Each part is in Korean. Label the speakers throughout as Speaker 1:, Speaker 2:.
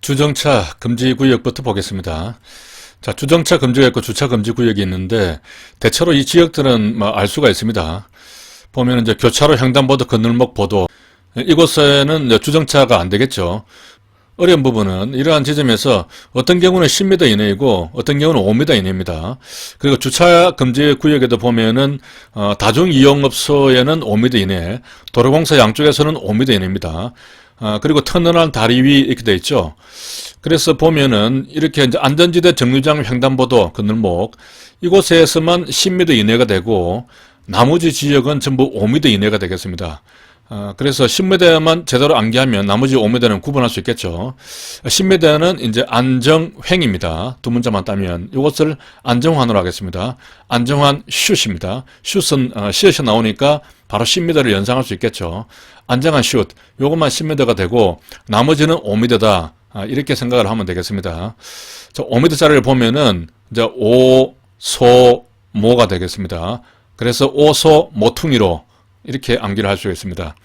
Speaker 1: 주정차 금지 구역부터 보겠습니다. 자, 주정차 금지가 있고 주차 금지 구역이 있는데 대체로 이 지역들은 알 수가 있습니다. 보면 이제 교차로, 횡단보도, 건널목, 보도 이곳에는 이제 주정차가 안 되겠죠. 어려운 부분은 이러한 지점에서 어떤 경우는 10m 이내이고 어떤 경우는 5m 이내입니다. 그리고 주차 금지 구역에도 보면은 다중 이용업소에는 5m 이내, 도로공사 양쪽에서는 5m 이내입니다. 그리고 터널한 다리 위 이렇게 돼 있죠. 그래서 보면은 이렇게 이제 안전지대, 정류장, 횡단보도, 건널목 이곳에서만 10m 이내가 되고 나머지 지역은 전부 5m 이내가 되겠습니다. 그래서 10m만 제대로 암기하면 나머지 5m는 구분할 수 있겠죠. 10m는 이제 안정횡입니다. 두 문자만 따면 이것을 안정환으로 하겠습니다. 안정환 슛입니다. 슛은 시에서 나오니까 바로 10m를 연상할 수 있겠죠. 안정환 슛, 요것만 10m가 되고 나머지는 5m다. 이렇게 생각을 하면 되겠습니다. 자, 5m짜리를 보면은 이제 오, 소, 모가 되겠습니다. 그래서 오소, 모퉁이로 이렇게 암기를 할 수가 있습니다.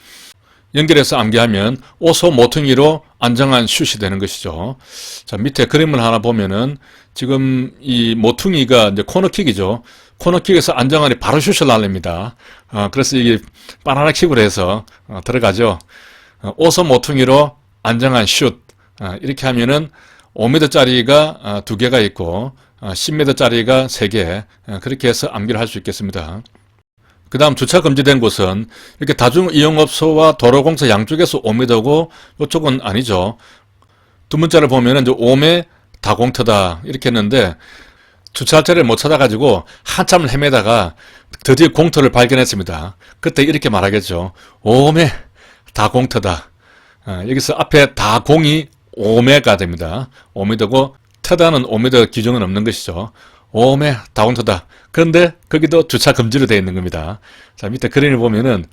Speaker 1: 연결해서 암기하면 오소 모퉁이로 안정한 슛이 되는 것이죠. 자, 밑에 그림을 하나 보면은 지금 이 모퉁이가 이제 코너킥이죠. 코너킥에서 안정환이 바로 슛을 날립니다. 그래서 이게 바나나 킥으로 해서 들어가죠. 오소 모퉁이로 안정한 슛. 이렇게 하면은 5m짜리가 2개가 있고 10m짜리가 3개. 그렇게 해서 암기를 할 수 있겠습니다. 그 다음 주차 금지된 곳은 이렇게 다중이용업소와 도로공사 양쪽에서 5m고 이쪽은 아니죠. 두 문자를 보면 이제 5m 다공터다 이렇게 했는데 주차할 자리를 못 찾아가지고 한참을 헤매다가 드디어 공터를 발견했습니다. 그때 이렇게 말하겠죠. 5m 다공터다. 여기서 앞에 다공이 5m가 됩니다. 5m고 터다는 5m 기준은 없는 것이죠. 5m 다공터다. 그런데 거기도 주차 금지로 되어 있는 겁니다. 자, 밑에 그림을 보면은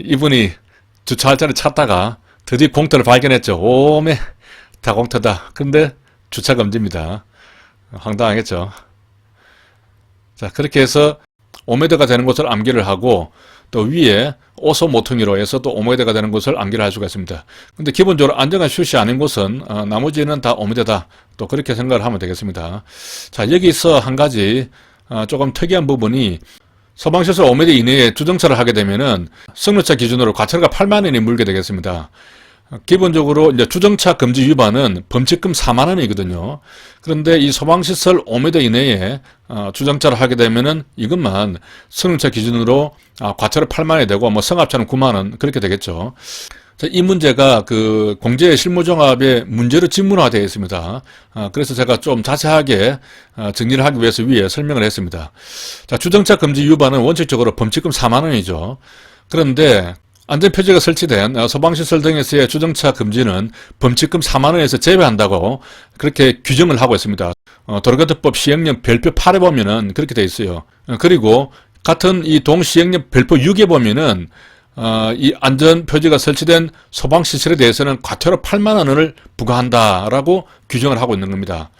Speaker 1: 이분이 주차할 자리를 찾다가 드디어 공터를 발견했죠. 5m 다공터다. 그런데 주차 금지입니다. 황당하겠죠. 자, 그렇게 해서 5m가 되는 곳을 암기를 하고 또 위에 오소 모퉁이로 해서 또 5m가 되는 곳을 암기를 할 수가 있습니다. 근데 기본적으로 안정한 슛이 아닌 곳은 나머지는 다 5m다. 또 그렇게 생각을 하면 되겠습니다. 자, 여기서 한 가지 조금 특이한 부분이 소방시설 5m 이내에 주정차를 하게 되면은 승용차 기준으로 과태료가 8만 원이 물게 되겠습니다. 기본적으로 이제 주정차 금지 위반은 범칙금 4만 원이거든요. 그런데 이 소방시설 5m 이내에 주정차를 하게 되면은 이것만 승용차 기준으로 과태료 8만 원이 되고 뭐 성합차는 9만 원 그렇게 되겠죠. 이 문제가 그 공제 실무종합의 문제로 지문화되어 있습니다. 그래서 제가 좀 자세하게 정리를 하기 위해서 위에 설명을 했습니다. 자, 주정차 금지 위반은 원칙적으로 범칙금 4만 원이죠. 그런데 안전표지가 설치된 소방시설 등에서의 주정차 금지는 범칙금 4만 원에서 제외한다고 그렇게 규정을 하고 있습니다. 도로교통법 시행령 별표 8에 보면은 그렇게 되어 있어요. 그리고 같은 이 동시행령 별표 6에 보면은 이 안전표지가 설치된 소방시설에 대해서는 과태료 8만 원을 부과한다라고 규정을 하고 있는 겁니다.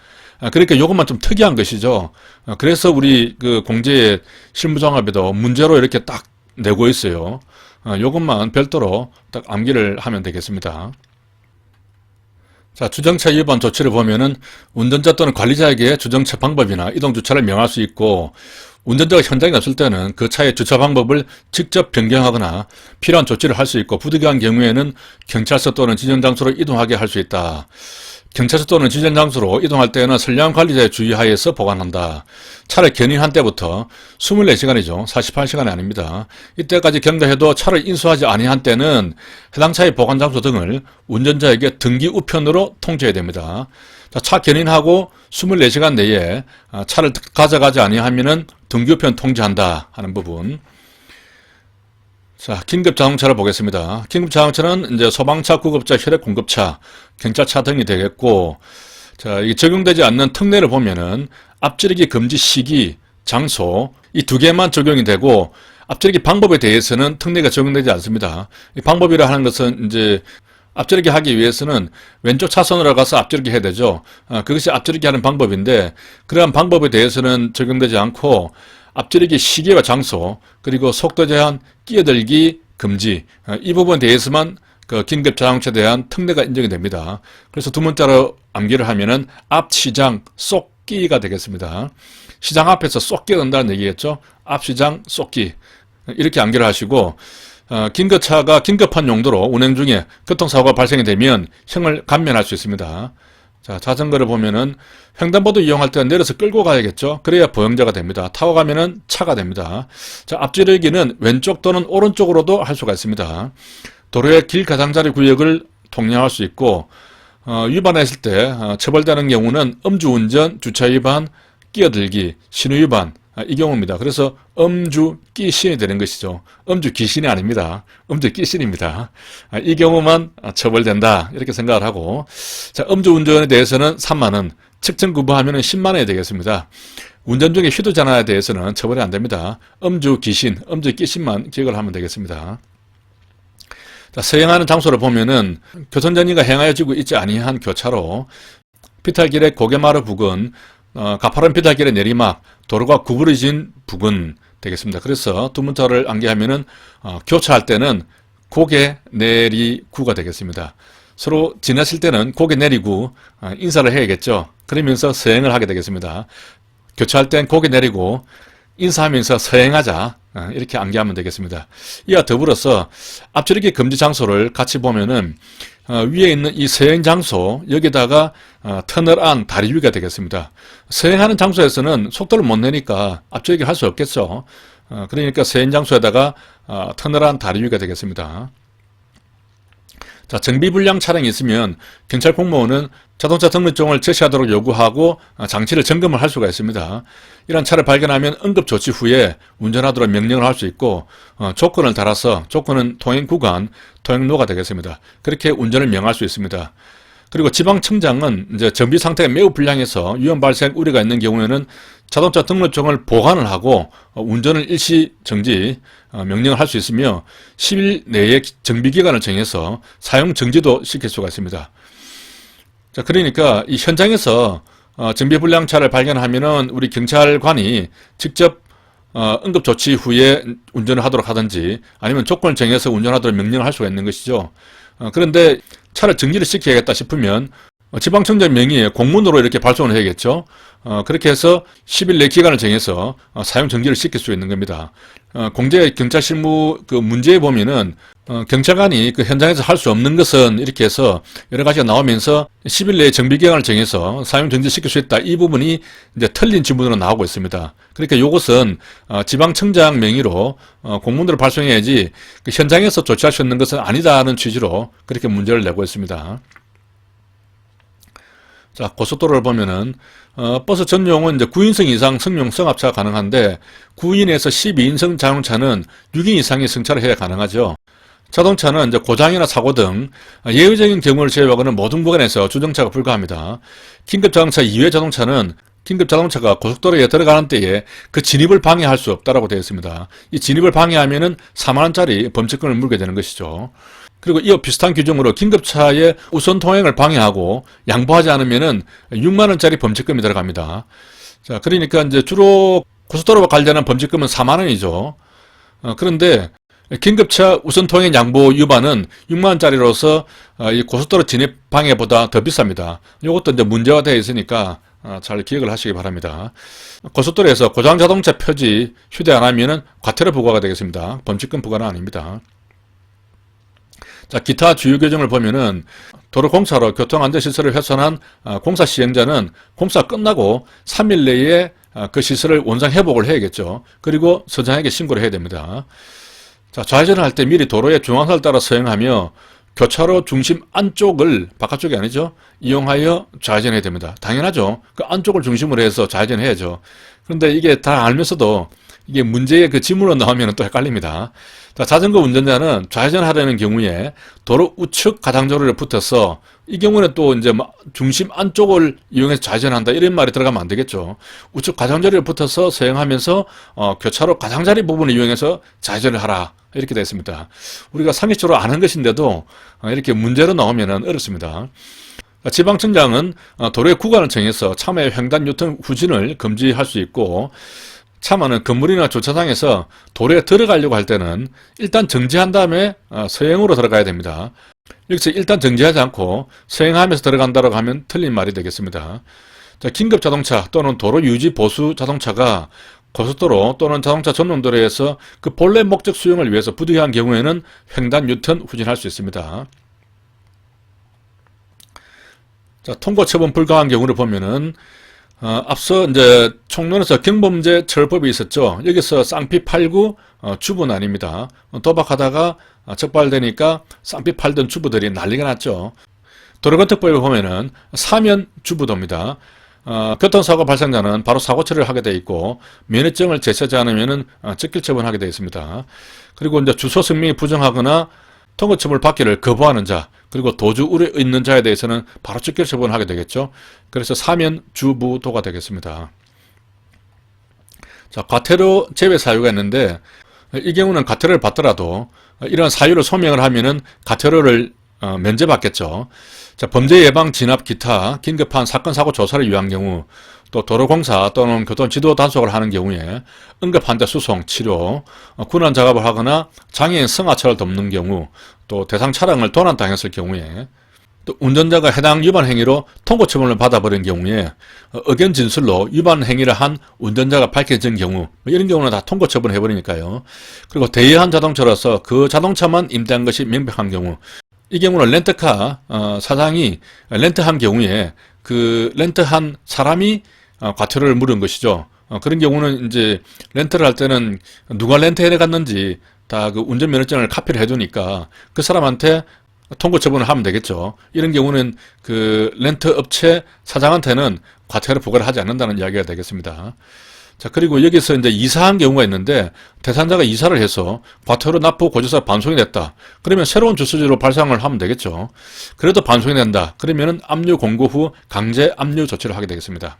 Speaker 1: 그러니까 이것만 좀 특이한 것이죠. 그래서 우리 그 공제 실무종합에도 문제로 이렇게 딱 내고 있어요. 이것만 별도로 딱 암기를 하면 되겠습니다. 자, 주정차 위반 조치를 보면은 운전자 또는 관리자에게 주정차 방법이나 이동주차를 명할 수 있고 운전자가 현장에 없을 때는 그 차의 주차 방법을 직접 변경하거나 필요한 조치를 할 수 있고 부득이한 경우에는 경찰서 또는 지정장소로 이동하게 할 수 있다. 경찰서 또는 지정장소로 이동할 때는 선량 관리자의 주의하에서 보관한다. 차를 견인한 때부터 24시간이죠. 48시간이 아닙니다. 이때까지 경과해도 차를 인수하지 아니한 때는 해당 차의 보관장소 등을 운전자에게 등기 우편으로 통지해야 됩니다. 자, 차 견인하고 24시간 내에 차를 가져가지 아니하면은 등기 우편 통지한다 하는 부분. 자, 긴급자동차를 보겠습니다. 긴급자동차는 이제 소방차, 구급차, 혈액공급차, 경찰차 등이 되겠고, 자, 이게 적용되지 않는 특례를 보면은 앞지르기 금지 시기, 장소 이 두 개만 적용이 되고 앞지르기 방법에 대해서는 특례가 적용되지 않습니다. 이 방법이라 하는 것은 이제 앞지르기 하기 위해서는 왼쪽 차선으로 가서 앞지르기 해야 되죠. 그것이 앞지르기 하는 방법인데 그러한 방법에 대해서는 적용되지 않고 앞지르기 시기와 장소 그리고 속도 제한, 끼어들기 금지 이 부분에 대해서만 그 긴급 자동차에 대한 특례가 인정이 됩니다. 그래서 두 문자로 암기를 하면은 앞 시장 쏙기가 되겠습니다. 시장 앞에서 쏙기 넣는다는 얘기겠죠. 앞 시장 쏙기. 이렇게 암기를 하시고 긴급차가 긴급한 용도로 운행 중에 교통사고가 발생이 되면 형을 감면할 수 있습니다. 자, 자전거를 보면은 횡단보도 이용할 때 내려서 끌고 가야겠죠. 그래야 보행자가 됩니다. 타고 가면은 차가 됩니다. 자, 앞지르기는 왼쪽 또는 오른쪽으로도 할 수가 있습니다. 도로의 길 가장자리 구역을 통행할 수 있고 위반했을 때 처벌되는 경우는 음주운전, 주차위반, 끼어들기, 신호위반 이 경우입니다. 그래서 음주끼신이 되는 것이죠. 음주귀신이 아닙니다. 음주끼신입니다. 이 경우만 처벌된다 이렇게 생각을 하고, 자, 음주운전에 대해서는 3만원, 측정구부하면 10만원이 되겠습니다. 운전 중에 휴대전화에 대해서는 처벌이 안됩니다. 음주귀신, 음주끼신만 기억을 하면 되겠습니다. 자, 서행하는 장소를 보면은 교통정리가 행하여지고 있지 아니한 교차로, 피탈길의 고개마루 부근, 가파른 피탈길의 내리막, 도로가 구부러진 부근 되겠습니다. 그래서 두 문자를 암기하면은 교차할 때는 고개 내리구가 되겠습니다. 서로 지나칠 때는 고개 내리고 인사를 해야겠죠. 그러면서 서행을 하게 되겠습니다. 교차할 땐 고개 내리고 인사하면서 서행하자 이렇게 암기하면 되겠습니다. 이와 더불어서 앞지르기 금지 장소를 같이 보면은 위에 있는 이 서행 장소 여기다가 터널 안 다리 위가 되겠습니다. 서행하는 장소에서는 속도를 못 내니까 앞지르기 할 수 없겠죠. 그러니까 서행 장소에다가 터널 안 다리 위가 되겠습니다. 자, 정비불량 차량이 있으면 경찰 공무원은 자동차 등록증을 제시하도록 요구하고 장치를 점검을 할 수가 있습니다. 이런 차를 발견하면 응급조치 후에 운전하도록 명령을 할 수 있고 조건을 달아서, 조건은 통행구간, 통행로가 되겠습니다. 그렇게 운전을 명할 수 있습니다. 그리고 지방청장은 이제 정비 상태가 매우 불량해서 위험 발생 우려가 있는 경우에는 자동차 등록증을 보관을 하고 운전을 일시 정지 명령을 할 수 있으며 10일 내에 정비기간을 정해서 사용 정지도 시킬 수가 있습니다. 자, 그러니까 이 현장에서 정비불량차를 발견하면은 우리 경찰관이 직접 응급조치 후에 운전을 하도록 하든지 아니면 조건을 정해서 운전하도록 명령을 할 수가 있는 것이죠. 그런데 차를 정지를 시켜야겠다 싶으면 지방청장 명의의 공문으로 이렇게 발송을 해야겠죠. 그렇게 해서 10일 내 기간을 정해서 사용 정지를 시킬 수 있는 겁니다. 공제 경찰 실무 그 문제에 보면은 경찰관이 그 현장에서 할 수 없는 것은 이렇게 해서 여러 가지가 나오면서 10일 내에 정비 기간을 정해서 사용 정지시킬 수 있다. 이 부분이 이제 틀린 지문으로 나오고 있습니다. 그러니까 이것은 지방청장 명의로 공문으로 발송해야지 그 현장에서 조치할 수 있는 것은 아니다는 취지로 그렇게 문제를 내고 있습니다. 자, 고속도로를 보면은 버스 전용은 이제 9인승 이상 승용 승합차가 가능한데 9인에서 12인승 자동차는 6인 이상의 승차를 해야 가능하죠. 자동차는 이제 고장이나 사고 등 예외적인 경우를 제외하고는 모든 구간에서 주정차가 불가합니다. 긴급자동차 이외 자동차는 긴급자동차가 고속도로에 들어가는 때에 그 진입을 방해할 수 없다라고 되어 있습니다. 이 진입을 방해하면은 4만원짜리 범칙금을 물게 되는 것이죠. 그리고 이와 비슷한 규정으로 긴급차의 우선 통행을 방해하고 양보하지 않으면은 6만원짜리 범칙금이 들어갑니다. 자, 그러니까 이제 주로 고속도로와 관련한 범칙금은 4만원이죠. 그런데 긴급차 우선 통행 양보 위반은 6만원짜리로서 이 고속도로 진입 방해보다 더 비쌉니다. 이것도 이제 문제화되어 있으니까 잘 기억을 하시기 바랍니다. 고속도로에서 고장 자동차 표지 휴대 안 하면은 과태료 부과가 되겠습니다. 범칙금 부과는 아닙니다. 자, 기타 주요 규정을 보면은 도로공사로 교통안전시설을 훼손한 공사 시행자는 공사 끝나고 3일 내에 그 시설을 원상 회복을 해야겠죠. 그리고 서장에게 신고를 해야 됩니다. 자, 좌회전을 할 때 미리 도로의 중앙선을 따라 서행하며 교차로 중심 안쪽을, 바깥쪽이 아니죠, 이용하여 좌회전해야 됩니다. 당연하죠. 그 안쪽을 중심으로 해서 좌회전해야죠. 그런데 이게 다 알면서도 이게 문제의 그 지문으로 나오면 또 헷갈립니다. 자, 자전거 운전자는 좌회전하려는 경우에 도로 우측 가장자리를 붙어서 이 경우는 또 이제 중심 안쪽을 이용해서 좌회전한다 이런 말이 들어가면 안 되겠죠. 우측 가장자리를 붙어서 서행하면서 교차로 가장자리 부분을 이용해서 좌회전을 하라 이렇게 되어 있습니다. 우리가 상식적으로 아는 것인데도 이렇게 문제로 나오면 어렵습니다. 지방청장은 도로의 구간을 정해서 차마의 횡단 유턴 후진을 금지할 수 있고, 차마는 건물이나 주차장에서 도로에 들어가려고 할 때는 일단 정지한 다음에 서행으로 들어가야 됩니다. 여기서 일단 정지하지 않고 서행하면서 들어간다고 하면 틀린 말이 되겠습니다. 자, 긴급 자동차 또는 도로 유지 보수 자동차가 고속도로 또는 자동차 전용도로에서 그 본래 목적 수용을 위해서 부득이한 경우에는 횡단 유턴 후진할 수 있습니다. 자, 통고 처분 불가한 경우를 보면은 앞서 이제 총론에서 경범죄 처벌법이 있었죠. 여기서 쌍피 팔구 주부는 아닙니다. 도박하다가 적발되니까 쌍피 팔던 주부들이 난리가 났죠. 도로교통법에 보면은 사면 주부도입니다. 교통사고 발생자는 바로 사고 처리를 하게 되어 있고 면허증을 제시하지 않으면은 적길 처분하게 되어 있습니다. 그리고 이제 주소 성명이 부정하거나 통고 처분을 받기를 거부하는 자, 그리고 도주 우려 있는 자에 대해서는 바로 적결 처분을 하게 되겠죠. 그래서 사면 주부도가 되겠습니다. 자, 과태료 제외 사유가 있는데 이 경우는 과태료를 받더라도 이런 사유를 소명을 하면은 과태료를 면제받겠죠. 자, 범죄 예방 진압 기타 긴급한 사건 사고 조사를 위한 경우, 또 도로공사 또는 교통지도 단속을 하는 경우에 응급환자 수송, 치료, 군안 작업을 하거나 장애인 승하차를 돕는 경우, 또 대상 차량을 도난당했을 경우에, 또 운전자가 해당 위반 행위로 통고 처분을 받아버린 경우에 의견 진술로 위반 행위를 한 운전자가 밝혀진 경우, 이런 경우는 다 통고 처분해버리니까요. 그리고 대여한 자동차로서 그 자동차만 임대한 것이 명백한 경우, 이 경우는 렌트카 사장이 렌트한 경우에 그 렌트한 사람이 과태료를 물은 것이죠. 그런 경우는 이제 렌트를 할 때는 누가 렌트해 갔는지 다 그 운전면허증을 카피를 해두니까 그 사람한테 통고 처분을 하면 되겠죠. 이런 경우는 그 렌트 업체 사장한테는 과태료 부과를 하지 않는다는 이야기가 되겠습니다. 자, 그리고 여기서 이제 이사한 경우가 있는데 대상자가 이사를 해서 과태료 납부 고지서 반송이 됐다. 그러면 새로운 주소지로 발송을 하면 되겠죠. 그래도 반송이 된다. 그러면은 압류 공고 후 강제 압류 조치를 하게 되겠습니다.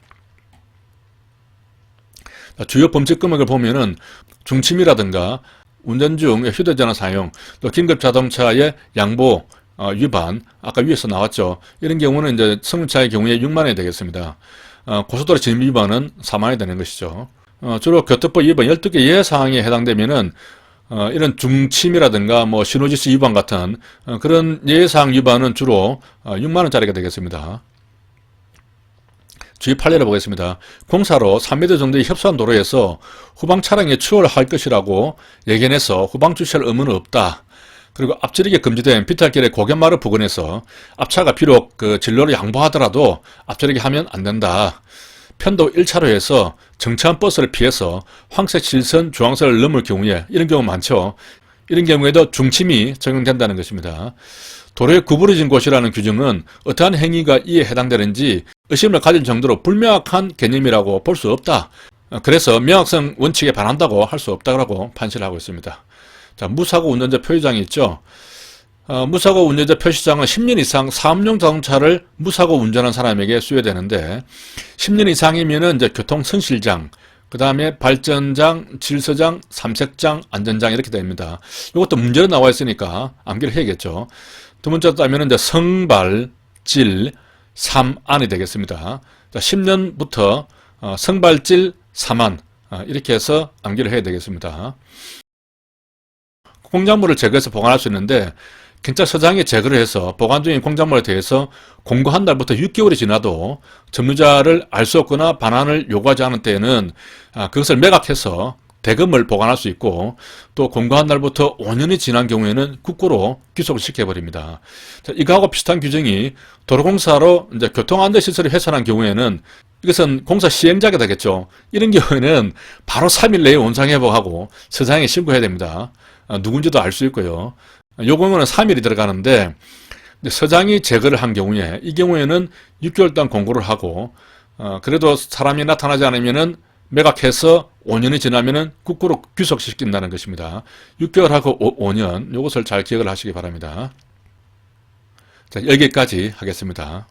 Speaker 1: 자, 주요 범칙 금액을 보면은 중침이라든가 운전 중 휴대전화 사용, 또 긴급 자동차의 양보 위반, 아까 위에서 나왔죠. 이런 경우는 이제 승용차의 경우에 6만 원이 되겠습니다. 고속도로 진입 위반은 4만 원이 되는 것이죠. 주로 교통법 위반 12개 예사항에 해당되면은 이런 중침이라든가 뭐 신호지시 위반 같은 그런 예사항 위반은 주로 6만 원짜리가 되겠습니다. 주의 판례를 보겠습니다. 공사로 3m 정도의 협소한 도로에서 후방 차량에 추월할 것이라고 예견해서 후방 주시할 의무는 없다. 그리고 앞지르기 금지된 비탈길의 고견마루 부근에서 앞차가 비록 그 진로를 양보하더라도 앞지르기 하면 안 된다. 편도 1차로에서 정차한 버스를 피해서 황색 실선 주황선을 넘을 경우에, 이런 경우 많죠. 이런 경우에도 중침이 적용된다는 것입니다. 도로에 구부러진 곳이라는 규정은 어떠한 행위가 이에 해당되는지 의심을 가질 정도로 불명확한 개념이라고 볼 수 없다. 그래서 명확성 원칙에 반한다고 할 수 없다고 판시를 하고 있습니다. 자, 무사고 운전자 표시장이 있죠. 무사고 운전자 표시장은 10년 이상 사업용 자동차를 무사고 운전한 사람에게 수여되는데 10년 이상이면은 이제 교통선실장, 그 다음에 발전장, 질서장, 삼색장, 안전장 이렇게 됩니다. 이것도 문제로 나와 있으니까 암기를 해야겠죠. 두 번째로 따면 이제 성발, 질, 삼안이 되겠습니다. 자, 10년부터 성발질, 삼안 이렇게 해서 암기를 해야 되겠습니다. 공작물을 제거해서 보관할 수 있는데 경찰서장이 제거를 해서 보관 중인 공작물에 대해서 공고한 날부터 6개월이 지나도 점유자를 알 수 없거나 반환을 요구하지 않은 때에는 그것을 매각해서 대금을 보관할 수 있고, 또 공고한 날부터 5년이 지난 경우에는 국고로 귀속을 시켜버립니다. 자, 이거하고 비슷한 규정이 도로공사로 이제 교통안전시설을 훼손한 경우에는 이것은 공사 시행자가 되겠죠. 이런 경우에는 바로 3일 내에 원상회복하고 서장에 신고해야 됩니다. 누군지도 알 수 있고요. 요 경우는 3일이 들어가는데 서장이 제거를 한 경우에, 이 경우에는 6개월 동안 공고를 하고 그래도 사람이 나타나지 않으면은 매각해서 5년이 지나면은 국고로 귀속시킨다는 것입니다. 6개월하고 5년, 이것을 잘 기억을 하시기 바랍니다. 자, 여기까지 하겠습니다.